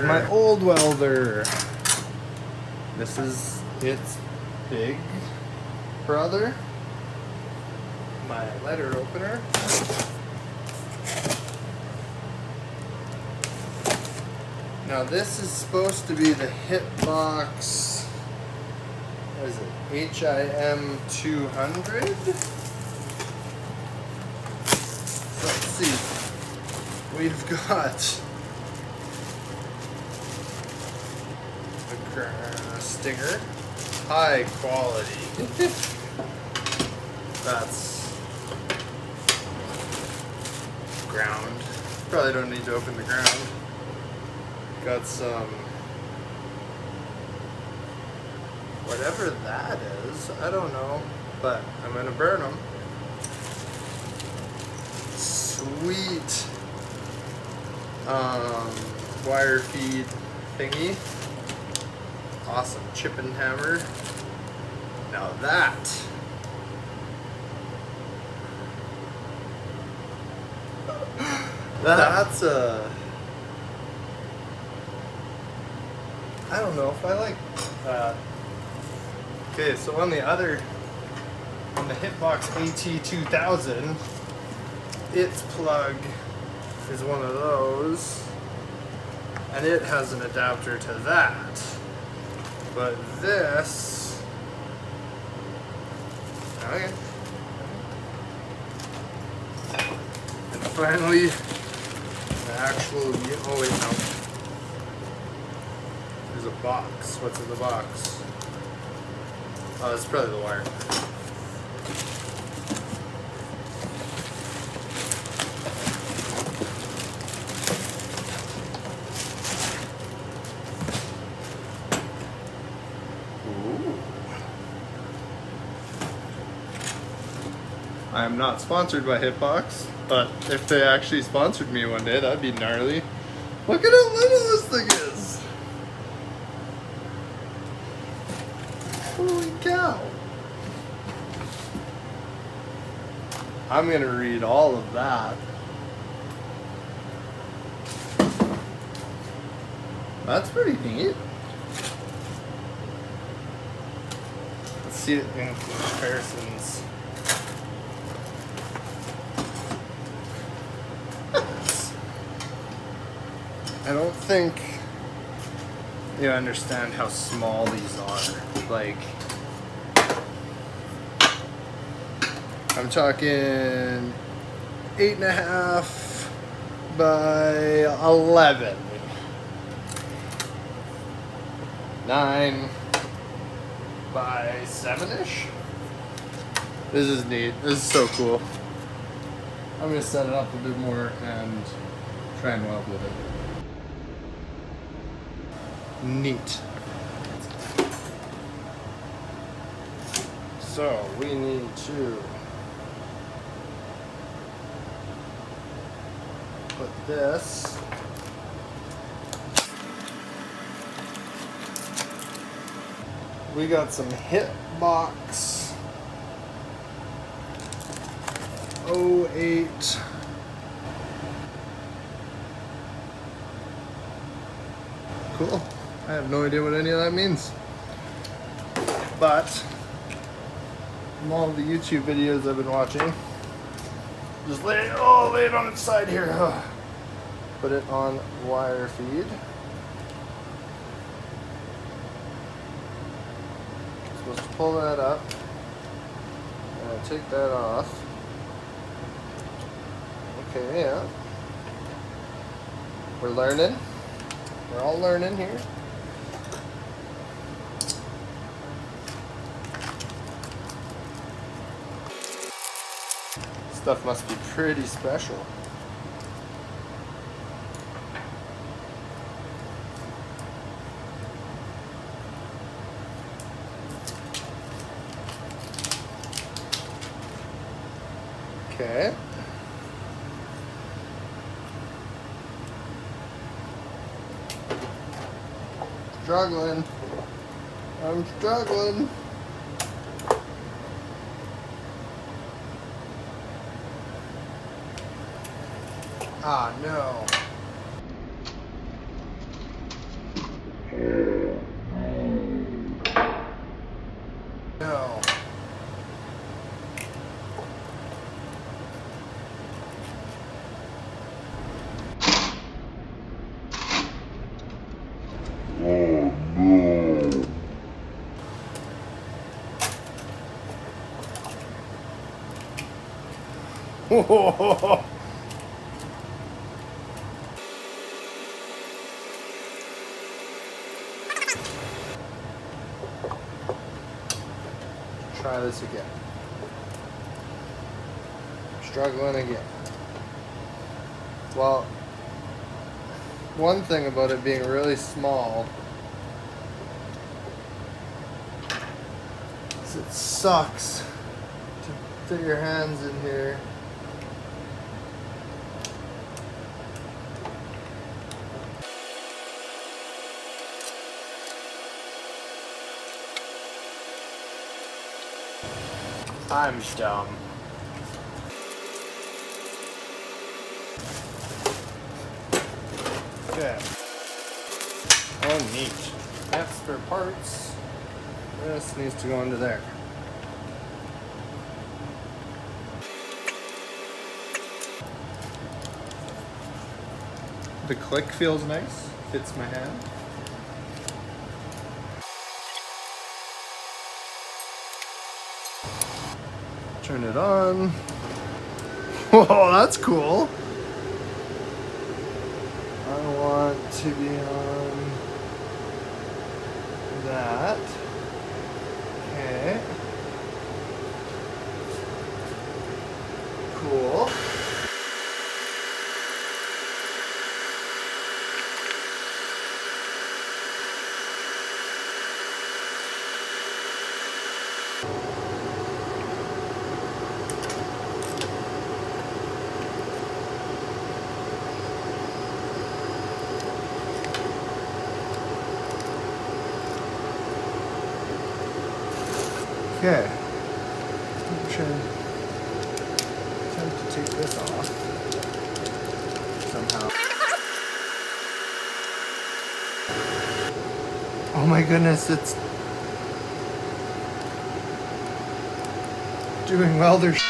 my old welder. This is its big brother. My letter opener. Now this is supposed to be the HITBOX, what is it, HIM200? So let's see, we've got a stinger, high quality. That's ground, probably don't need to open the ground. Got some, whatever that is, I don't know, but I'm gonna burn them. Sweet wire feed thingy. Awesome chip and hammer. Now that's a, I don't know if I like that. Okay, so on the HITBOX AT2000, its plug is one of those, and it has an adapter to that. But this, okay. And finally, the actual, oh wait, no. There's a box. What's in the box? Oh, it's probably the wire. Ooh. I am not sponsored by HITBOX, but if they actually sponsored me one day, that'd be gnarly. Look at how little this thing is. Holy cow. I'm gonna read all of that. That's pretty neat. Let's see it in comparisons. I don't think you understand how small these are. Like, I'm talking 8.5 by 11, 9 by 7-ish. This is neat. This is so cool. I'm gonna set it up a bit more and try and weld with it. Neat. So we need to put this we got some HITBOX 08 cool. I have no idea what any of that means, but from all the YouTube videos I've been watching, just lay it on its side here. Put it on wire feed. Supposed to pull that up and take that off. Okay, yeah. We're learning. We're all learning here. Stuff must be pretty special. Okay. Struggling. I'm struggling. Ah, no. Try this again. Struggling again. Well, one thing about it being really small is it sucks to fit your hands in here. I'm dumb. Okay. Oh, neat. That's spare parts. This needs to go into there. The click feels nice. Fits my hand. Turn it on. Whoa, that's cool. I want to be on that. Okay. Cool. Okay, I'm trying to attempt to take this off somehow. Oh my goodness, it's doing welder shit.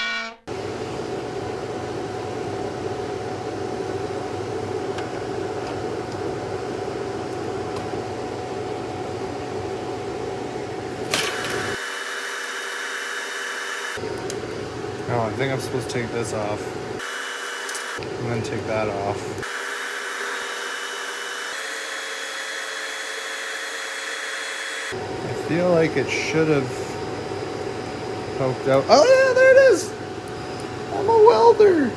Oh, I think I'm supposed to take this off and then take that off. I feel like it should have poked out. Oh yeah, there it is! I'm a welder!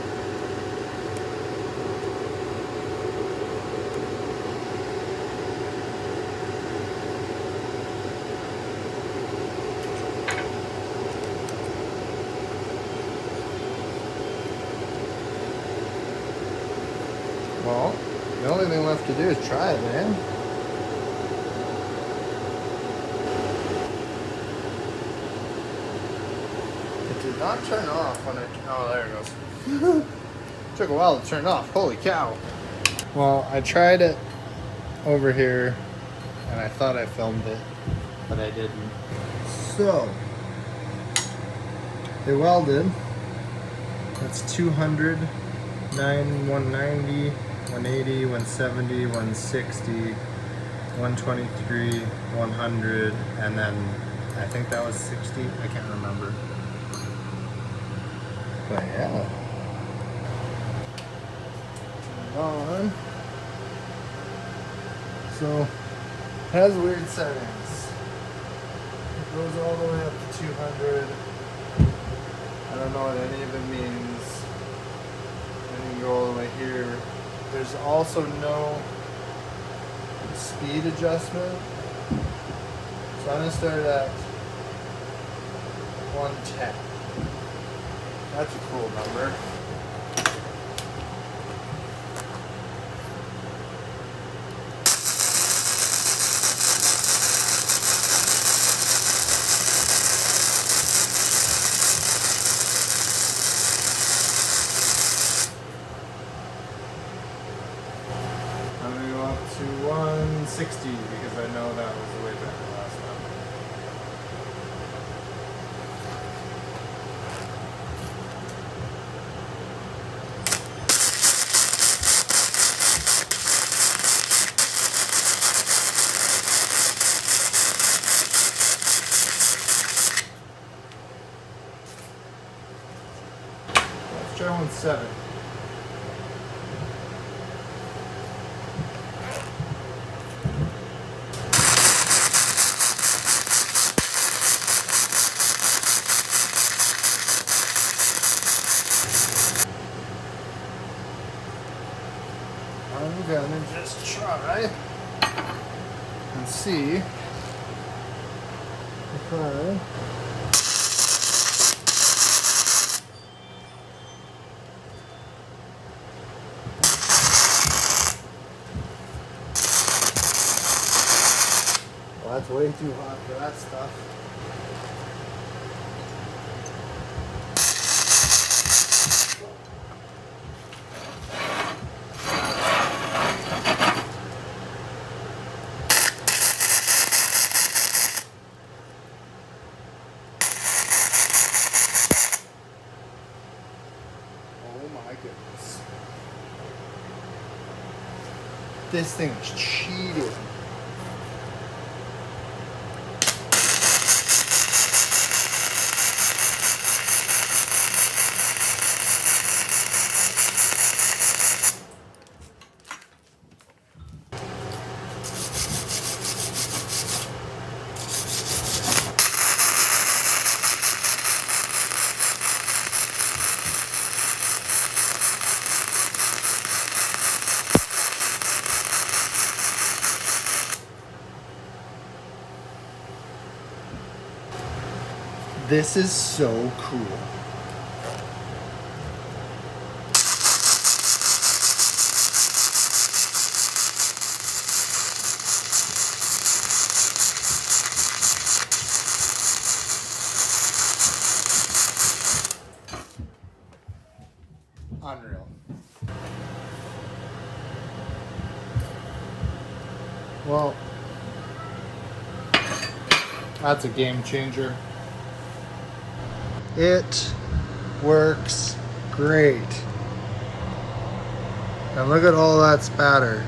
Well, the only thing left to do is try it, man. It did not turn off when it... Oh, there it goes. Took a while to turn off. Holy cow. Well, I tried it over here, and I thought I filmed it, but I didn't. So, they welded. That's 200, 190, 180, 170, 160, 123, 100, and then I think that was 60. I can't remember. But yeah. On. So, it has weird settings. It goes all the way up to 200. I don't know what any of it means. And you can go all the way here. There's also no speed adjustment. So I'm going to start at 110. That's a cool number. I'm going to go up to 160 because I know that was the way better last time. Let's try 7. I'm gonna just try and see if I well, that's way too hot for that stuff. Oh my goodness. This thing is cheating. This is so cool. Unreal. Well, that's a game changer. It works great. And look at all that spatter.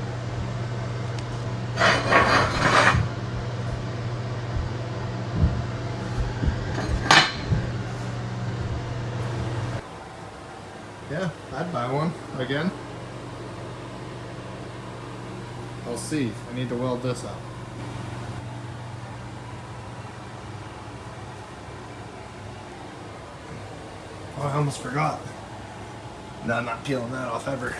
Yeah, I'd buy one again. I'll see. I need to weld this up. Oh, I almost forgot. No, I'm not peeling that off ever.